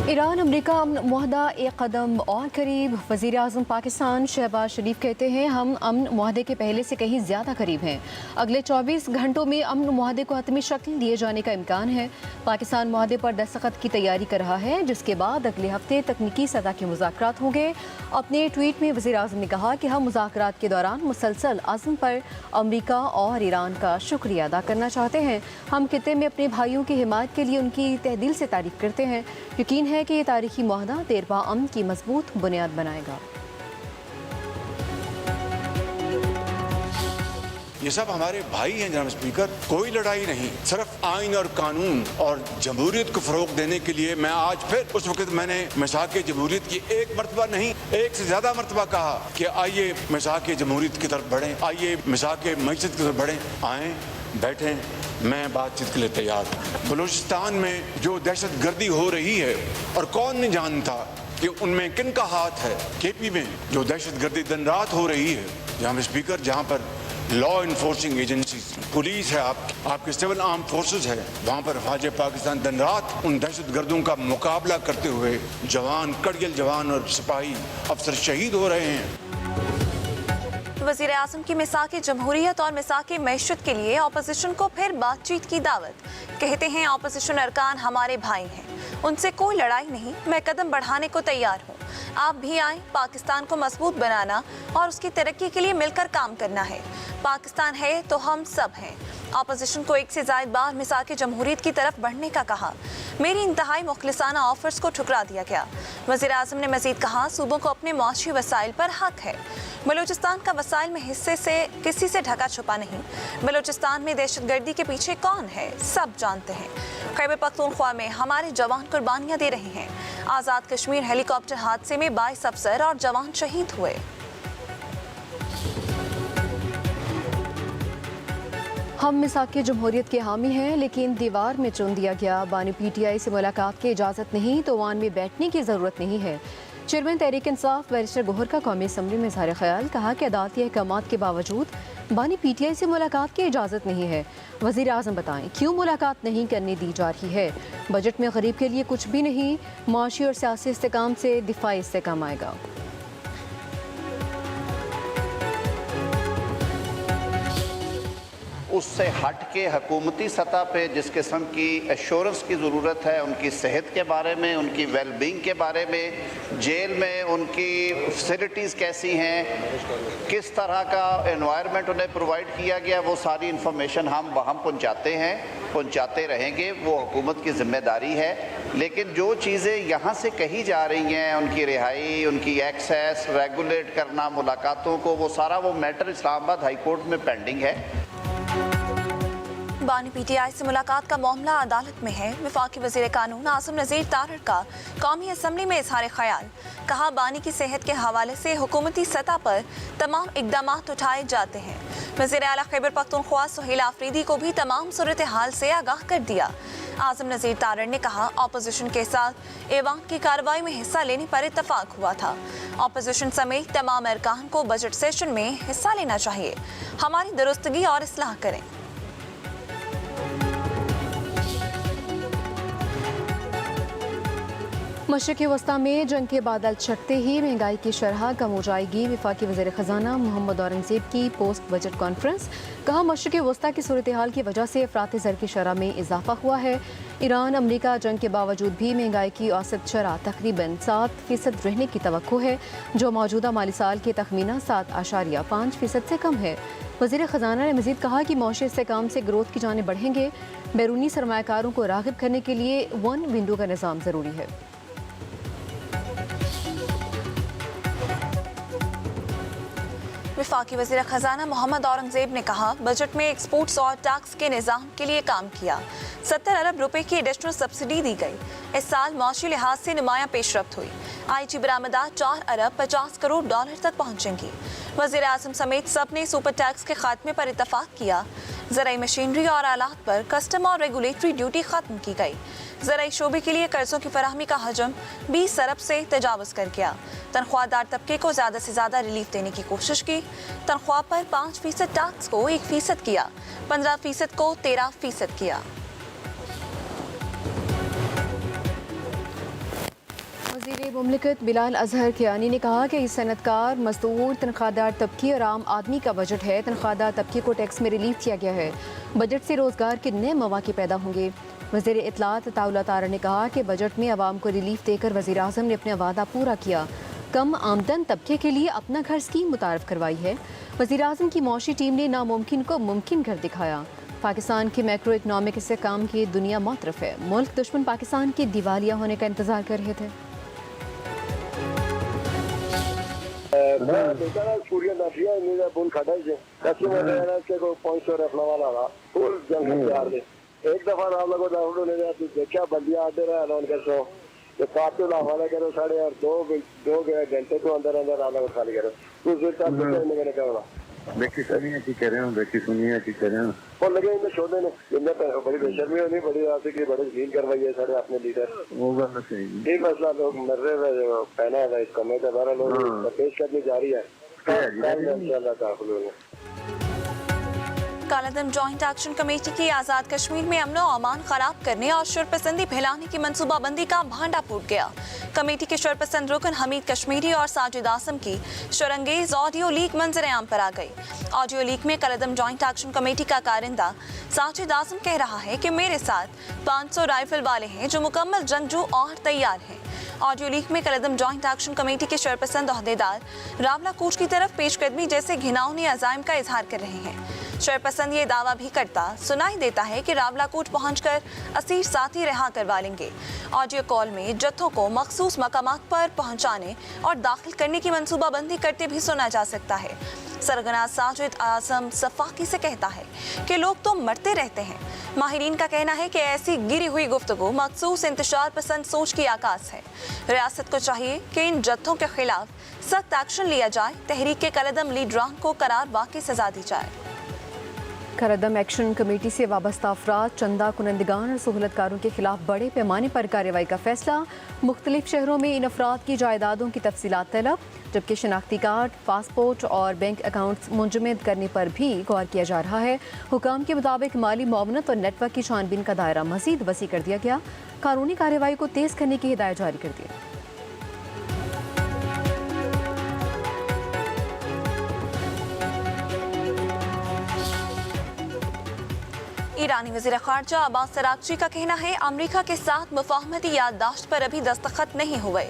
Iran अमरीका अमन मुआहदा एक कदम और करीब। वज़ीर आज़म पाकिस्तान शहबाज शरीफ कहते हैं हम अमन मुआहदे के पहले से कहीं ज़्यादा करीब हैं। अगले 24 घंटों में अमन मुआहदे को हतमी शक्ल दिए जाने का इम्कान है। पाकिस्तान मुआहदे पर दस्तखत की तैयारी कर रहा है, जिसके बाद अगले हफ्ते तकनीकी सतह के मुज़ाकरात होंगे। अपने ट्वीट में वज़ीर आज़म ने कहा कि हम मुज़ाकरात के दौरान मुसलसल अज़्म पर अमरीका और ईरान का शुक्रिया अदा करना चाहते हैं। हम खित्ते में अपने भाइयों की हिमायत के लिए उनकी तहदिल से तारीफ़ करते हैं। यकीन है कि ये तारीखी मुआहदा देरपा अमन की मजबूत बुनियाद बनाएगा। ये सब हमारे भाई हैं जनाब स्पीकर, कोई लड़ाई नहीं, सिर्फ आइन और कानून और जमहूरियत को फरोग देने के लिए मैं आज फिर उस वक्त मैंने मिसाक जमहूरियत की एक मरतबा नहीं एक से ज्यादा मरतबा कहा कि आइए मिसाक जमहूरियत की तरफ बढ़ें, आइए मिसाक मईशत की तरफ बढ़ें, आएँ बैठें, मैं बातचीत के लिए तैयार हूँ। बलूचिस्तान में जो दहशत गर्दी हो रही है और कौन नहीं जानता कि उनमें किन का हाथ है। केपी में जो दहशत गर्दी दिन रात हो रही है जहाँ स्पीकर, जहाँ पर लॉ इन्फोर्सिंग एजेंसीज, पुलिस है, आपके सिविल आर्म फोर्सेस है, वहाँ पर फौज पाकिस्तान दिन रात उन दहशत गर्दों का मुकाबला करते हुए जवान, कड़गिल जवान और सिपाही अफसर शहीद हो रहे हैं। वज़ीर आज़म की मिसाक जमहूरियत और मिसाक मैशत के लिए अपोजिशन को फिर बातचीत की दावत। कहते हैं अपोजिशन अरकान हमारे भाई हैं, उनसे कोई लड़ाई नहीं, मैं कदम बढ़ाने को तैयार हूँ। आप भी आएँ, पाकिस्तान को मजबूत बनाना और उसकी तरक्की के लिए मिलकर काम करना है। पाकिस्तान है तो हम सब हैं। अपोजिशन को एक से ज़ायद बार मिसाक जमहूरियत की तरफ बढ़ने का कहा। मेरी इंतहाई मुखलिसाना ऑफर्स को ठुकरा दिया गया। वज़ीर आज़म ने मज़ीद कहा सूबों को अपने मुआशी वसाइल पर हक है। बलूचिस्तान का वसाइल में हिस्से से किसी से ढका छुपा नहीं। बलूचिस्तान में दहशतगर्दी के पीछे कौन है सब जानते हैं। खैबर पख्तूनख्वा में हमारे जवान कुर्बानियाँ दे रहे हैं। आज़ाद कश्मीर हेलीकॉप्टर हादसे में 22 अफसर और जवान शहीद हुए। हम मिसाक जमहूरियत के हामी हैं, लेकिन दीवार में चुन दिया गया। बानी PTI से मुलाकात की इजाज़त नहीं तो वान में बैठने की ज़रूरत नहीं है। चेयरमैन तहरीक इंसाफ बैरिस्टर गोहर का कौमी असम्बली में इज़हार ख्याल। कहा कि अदालती अहकामात के बावजूद बानी PTI से मुलाकात की इजाज़त नहीं है। वज़ीर आज़म बताएं क्यों मुलाकात नहीं करने दी जा रही है। बजट में गरीब के लिए कुछ भी नहीं, मुआशी और सियासी इस्तेकाम से दिफाई इस्तेकाम आएगा। उससे हट के हुकूमती सतह पे जिस किस्म की एश्योरेंस की ज़रूरत है, उनकी सेहत के बारे में, उनकी वेलबींग के बारे में, जेल में उनकी फैसिलिटीज़ कैसी हैं, किस तरह का एनवायरनमेंट उन्हें प्रोवाइड किया गया, वो सारी इन्फॉर्मेशन हम वहाँ पहुँचाते हैं, पहुँचाते रहेंगे। वो हुकूमत की ज़िम्मेदारी है। लेकिन जो चीज़ें यहाँ से कही जा रही हैं, उनकी रिहाई, उनकी एक्सेस, रेगुलेट करना मुलाकातों को, वो सारा वो मैटर इस्लामाबाद हाई कोर्ट में पेंडिंग है। बानी PTI से मुलाकात का मामला अदालत में है। वफाकी वज़ीर कानून आसिम नज़ीर तारड़ का कौमी असम्बली में इज़हार ख्याल। कहा बानी की सेहत के हवाले से हुकूमती सतह पर तमाम इकदाम उठाए जाते हैं। वज़ीर आला खैबर पख्तूनख्वा सुहेल आफरीदी को भी तमाम सूरत हाल से आगाह कर दिया। आसिम नज़ीर तारड़ ने कहा अपोजिशन के साथ ऐवान की कार्रवाई में हिस्सा लेने पर इत्तफाक हुआ था। अपोजिशन समेत तमाम अरकान को बजट सेशन में हिस्सा लेना चाहिए। हमारी दुरुस्तगी और इस्लाह करें। मशरिक़ वस्ता में जंग के बादल छटते ही महंगाई की शरह कम हो जाएगी। वफाकी वज़ीर ख़ज़ाना मोहम्मद औरंगज़ेब की पोस्ट बजट कॉन्फ्रेंस। कहा मशरिक़ वस्ता की सूरत हाल की वजह से अफ़रात ज़र की शरह में इजाफा हुआ है। ईरान अमरीका जंग के बावजूद भी महंगाई की औसत शरह तकरीबन 7% रहने की तवक्को है, जो मौजूदा माली साल के तखमीना 7.5% से कम है। वज़ीर ख़ज़ाना ने मज़ीद कहा कि मौशी इस्तेकाम से ग्रोथ की जाने बढ़ेंगे। बैरूनी सरमायाकारों को राग़िब करने के लिए वन विंडो का निज़ाम ज़रूरी है। वफाकी वज़ीर ख़ज़ाना मोहम्मद औरंगज़ेब ने कहा बजट में एक्सपोर्ट्स और टैक्स के निज़ाम के लिए काम किया। 70 अरब रुपए की एडिशनल सब्सिडी दी गई। इस साल मौशी लिहाज से नुमाया पेशरफ्त हुई। IG बरामदात 4 अरब 50 करोड़ डॉलर तक पहुँचेंगी। वज़ीर आज़म समेत सब ने सुपर टैक्स के खात्मे पर इत्तफाक किया। ज़राई मशीनरी और आलात पर कस्टम और रेगुलेटरी ड्यूटी खत्म की गई। ज़राई शोबे के लिए कर्जों की फराहमी का हजम 20 अरब से तजावुज़ कर गया। तनख्वाहदार तबके को ज़्यादा से ज़्यादा रिलीफ देने की कोशिश की। तनख्वाह पर 5% टैक्स को 1% किया, 15% को 13% किया। वज़ीर मुमलिकत बिलाल अजहर कियानी ने कहा कि सनतकार, मजदूर, तनख्वाहदार तबके और आम आदमी का बजट है। तनख्वाहदार तबके को टैक्स में रिलीफ किया गया है। बजट से रोज़गार के नए मौके पैदा होंगे। वज़ीर इत्तलात अताउल्लाह तारा ने कहा कि बजट में आवाम को रिलीफ देकर वज़ीर आज़म ने अपना वादा पूरा किया। कम आमदन तबके के लिए अपना घर स्कीम मुतारफ़ करवाई है। वज़ीर आज़म की मौशी टीम ने नामुमकिन को मुमकिन कर दिखाया। पाकिस्तान के मैक्रो इकनॉमिक इस्तेहकाम की दुनिया मौतरफ है। मुल्क दुश्मन पाकिस्तान के दिवालिया होने का इंतजार कर रहे थे। एक दफा आप लोगों ने देखा बंदिया आते रहे ऐलान कर सो तो फातुल हवाला करो 2.5 घंटे तो अंदर अंदर आप लोग खाली करो मैंने कहा देखी सुनिए की कह रहे हो, देखी सुनिए की कह रहे हो और लगे इनमें छोड़ने ने इनमें बड़ी बेशर्मी होनी बड़ी आती की बड़ी झील करवाई है सारे अपने लीडर वो करना चाहिए। ये मसला लोग मर रहे हैं पहना है इसका मैं दोबारा लोग पेश करनी जारी है इंशाल्लाह ताला। कालादम जॉइंट एक्शन कमेटी की आज़ाद कश्मीर में अमन और अमान खराब करने और शरपसंदी फैलाने की मनसूबाबंदी का भांडा फूट गया। कमेटी के शरपसंद रुकन हमीद कश्मीरी और साजिद आसम की शरंगेज ऑडियो लीक मंजर आम पर आ गई। ऑडियो लीक में कालादम जॉइंट एक्शन कमेटी का कारिंदा साजिद आसम कह रहा है कि मेरे साथ 500 राइफल वाले हैं जो मुकम्मल जंगजू और तैयार हैं। ऑडियो लीक में कलदम जॉइंट एक्शन कमेटी के शरपसंद ओहदेदार रावला कोच की तरफ पेशकदमी जैसे घिनौने अज़ाइम का इजहार कर रहे हैं। शरपसंद ये दावा भी करता सुनाई देता है कि रावला कोट पहुंचकर असीर साथी रिहा करवा लेंगे। ऑडियो कॉल में जत्थों को मखसूस मकामात पर पहुंचाने और दाखिल करने की मनसूबाबंदी करते भी सुना जा सकता है। सरगना साजिद आसम सफाकी से कहता है कि लोग तो मरते रहते हैं। माहिरीन का कहना है कि ऐसी गिरी हुई गुफ्तगू मखसूस इंतशार पसंद सोच की आकाश है। रियासत को चाहिए कि इन जत्थों के खिलाफ सख्त एक्शन लिया जाए। तहरीक के कलदम लीडरान को करार वाकई सजा दी जाए। कलदम एक्शन कमेटी से वाबस्ता अफराद, चंदा कुनंदगान और सहूलतकारों के खिलाफ बड़े पैमाने पर कार्रवाई का फैसला। मुख्तलिफ शहरों में इन अफराद की जायदादों की तफसीलात तलब, जबकि शनाख्ती कार्ड, पासपोर्ट और बैंक अकाउंट्स मुंजमद करने पर भी गौर किया जा रहा है। हुकाम के मुताबिक माली मुआवनत और नेटवर्क की छानबीन का दायरा मजीद वसी कर दिया गया। कानूनी कार्रवाई को तेज करने की हिदायत जारी कर दी। ईरानी वज़ीर ख़ारजा अब्बास अराग़ची का कहना है अमरीका के साथ मुफ़ाहमती याददाश्त पर अभी दस्तखत नहीं हुए।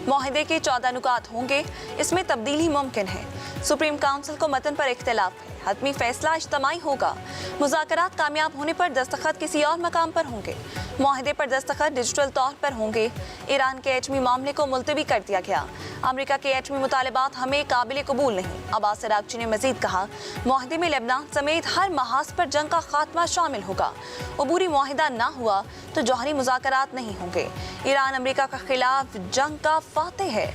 मुआहदे के 14 नुकात होंगे, इसमें तब्दीली मुमकिन है। सुप्रीम काउंसिल को मतन पर इख्तिलाफ है। हतमी फैसला इज्तमाई होगा। मुज़ाकरात कामयाब होने पर दस्तखत किसी और मकाम पर होंगे। मुआहदे पर दस्तखत डिजिटल तौर पर होंगे। ईरान के एटमी मामले को मुलतवी कर दिया गया। अमरीका के एटमी मुतालबात हमें काबिल कबूल नहीं। अब्बास अराग़ची ने मजीद कहा मुआहदे में लेबनान समेत हर महाज पर जंग का खात्मा शामिल होगा। अबूरी मुआहिदा ना हुआ तो जौहरी मुज़ाकरात नहीं होंगे। ईरान अमरीका के खिलाफ जंग का फातेह है।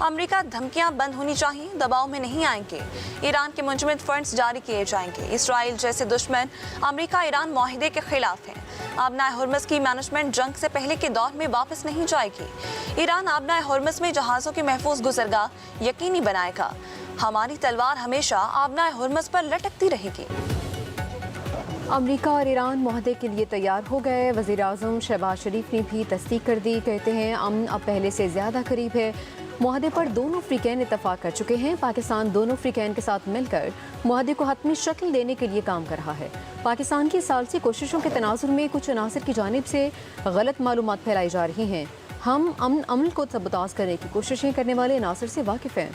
अमरीका धमकियां बंद होनी चाहिए, दबाव में नहीं आएंगे। ईरान के मुंजमद फंड्स जारी किए जाएंगे। इसराइल जैसे दुश्मन अमरीका ईरान मुआहिदे के खिलाफ हैं। आबनाए हुर्मस की मैनेजमेंट जंग से पहले के दौर में वापस नहीं जाएगी। ईरान आबनाए हुर्मस में जहाज़ों की महफूज गुजरगाह यकीनी बनाएगा। हमारी तलवार हमेशा आबनाए हुर्मस पर लटकती रहेगी। अमरीका और ईरान मुआहदे के लिए तैयार हो गए। वज़ीर आज़म शहबाज शरीफ ने भी तस्दीक कर दी। कहते हैं अमन अब पहले से ज़्यादा करीब है। मुआहदे पर दोनों अफ्रीकैन इत्तफाक कर चुके हैं। पाकिस्तान दोनों अफ्रीकैन के साथ मिलकर मुआहदे को हतमी शक्ल देने के लिए काम कर रहा है। पाकिस्तान की सालसी कोशिशों के तनाजुर में कुछ अनासिर की जानिब से गलत मालूमात फैलाई जा रही हैं। हम अमन को सबताज करने की कोशिशें करने वाले अनासिर से वाकिफ़ हैं।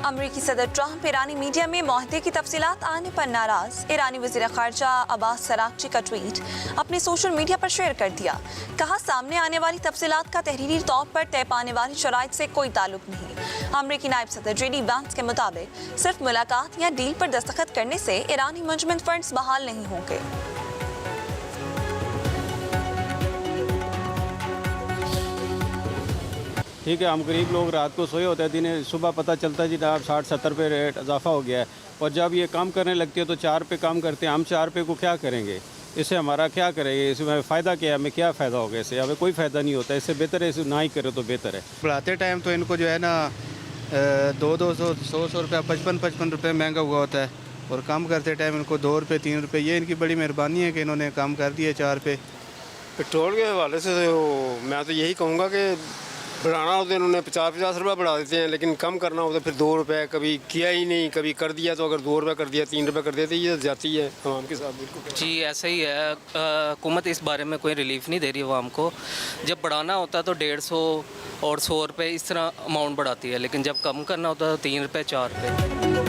अमरीकी सदर ट्रंप ईरानी मीडिया में मुआहदे की तफसीलात आने पर नाराज। ईरानी वज़ीर ख़ारजा अब्बास अराग़ची का ट्वीट अपने सोशल मीडिया पर शेयर कर दिया। कहा सामने आने वाली तफसीलात का तहरीरी तौर पर तय पाने वाली शराइत से कोई ताल्लुक नहीं। अमरीकी नायब सदर JD वैंस के मुताबिक सिर्फ मुलाकात या डील पर दस्तखत करने से ईरानी मुंजमद फंड्स बहाल नहीं होंगे। ठीक है, हम गरीब लोग रात को सोए होते हैं, दिन सुबह पता चलता है जी आप 60-70 पे रेट इजाफा हो गया है। और जब ये काम करने लगती है तो 4 पे काम करते हैं। हम 4 पे को क्या करेंगे? इससे हमारा क्या करेंगे? इसमें फ़ायदा क्या है? हमें क्या फ़ायदा होगा? इससे हमें कोई फ़ायदा नहीं होता। इससे बेहतर है इसे ना ही करे तो बेहतर है। बढ़ाते टाइम तो इनको जो है ना 200-200 100 रुपया 55 रुपये महंगा हुआ होता है। और काम करते टाइम इनको 2 रुपये 3 रुपये, ये इनकी बड़ी मेहरबानी है कि इन्होंने काम कर दिया 4 पे। पेट्रोल के हवाले से मैं तो यही कहूँगा कि बढ़ाना हो तो इन्होंने 50-50 रुपये बढ़ा देते हैं, लेकिन कम करना हो तो फिर 2 रुपये, कभी किया ही नहीं, कभी कर दिया तो अगर 2 रुपये कर दिया 3 रुपये कर दिया तो ये जाती है आवाम के साथ। बिल्कुल जी ऐसा ही है, हुकूमत इस बारे में कोई रिलीफ नहीं दे रही आवाम को। जब बढ़ाना होता है तो 150 और 100 रुपये इस तरह अमाउंट बढ़ाती है, लेकिन जब कम करना होता है तो 3 रुपये 4 रुपये।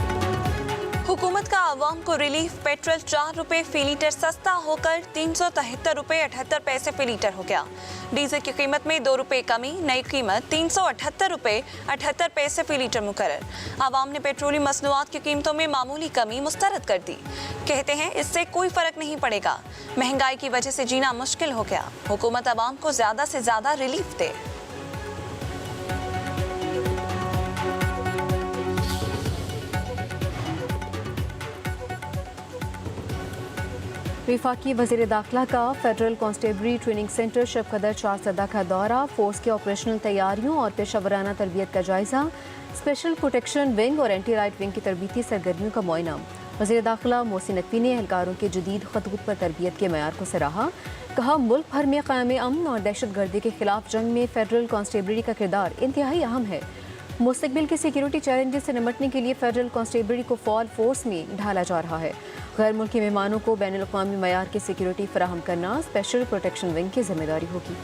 हुकूमत का आवाम को रिलीफ। पेट्रोल 4 रुपये फी लीटर सस्ता होकर 373 रुपये 78 पैसे फी लीटर हो गया। डीजल की कीमत में 2 रुपये कमी, नई कीमत 378 रुपये 78 पैसे फी लीटर मुकर्रर। आवाम ने पेट्रोलियम मसनूआत की कीमतों में मामूली कमी मुस्तरद कर दी। कहते हैं इससे कोई फर्क नहीं पड़ेगा, महंगाई की वजह से जीना मुश्किल हो गया। हुकूमत आवाम को ज्यादा से ज्यादा रिलीफ दे। वफाकी वज़ीर दाखिला का फेडरल कांस्टेबलरी ट्रेनिंग सेंटर शब कदर 4 सदा का दौरा, फोर्स की ऑपरेशनल तैयारियों और पेशा वराना तरबियत का जायजा, स्पेशल प्रोटेक्शन विंग और एंटी राइट विंग की तरबीती सरगर्मियों का मुआयना। वज़ीर दाखिला मोहसिन नकवी ने एहलकारों के जदीद खतूत पर तरबियत के मयार को सराहा। कहा मुल्क भर में क़याम अमन और दहशत गर्दी के खिलाफ जंग में फेडरल कांस्टेबलरी का किरदार इंतहाई अहम है। मुस्तकबिल के सिक्योरिटी चैलेंजेस से निपटने के लिए फेडरल कांस्टेबलरी को फॉल फोर्स में ढाला जा रहा है। गैर मुल्की मेहमानों को बैनुल अक़वामी मयार की सिक्योरिटी फराहम करना स्पेशल प्रोटेक्शन विंग की जिम्मेदारी होगी।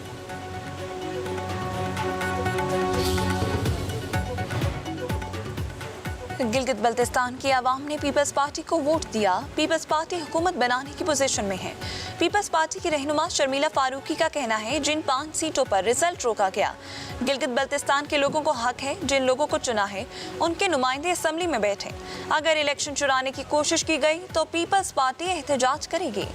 गिलगित बल्तिस्तान की आवाम ने पीपल्स पार्टी को वोट दिया। पीपल्स पार्टी हुकूमत बनाने की पोजीशन में है। पीपल्स पार्टी की रहनुमा शर्मिला फारूकी का कहना है जिन 5 सीटों पर रिजल्ट रोका गया, गिलगित बल्तिस्तान के लोगों को हक है, जिन लोगों को चुना है उनके नुमाइंदे असम्बली में बैठे। अगर इलेक्शन चुराने की कोशिश की गई तो पीपल्स पार्टी एहतजाज करेगी।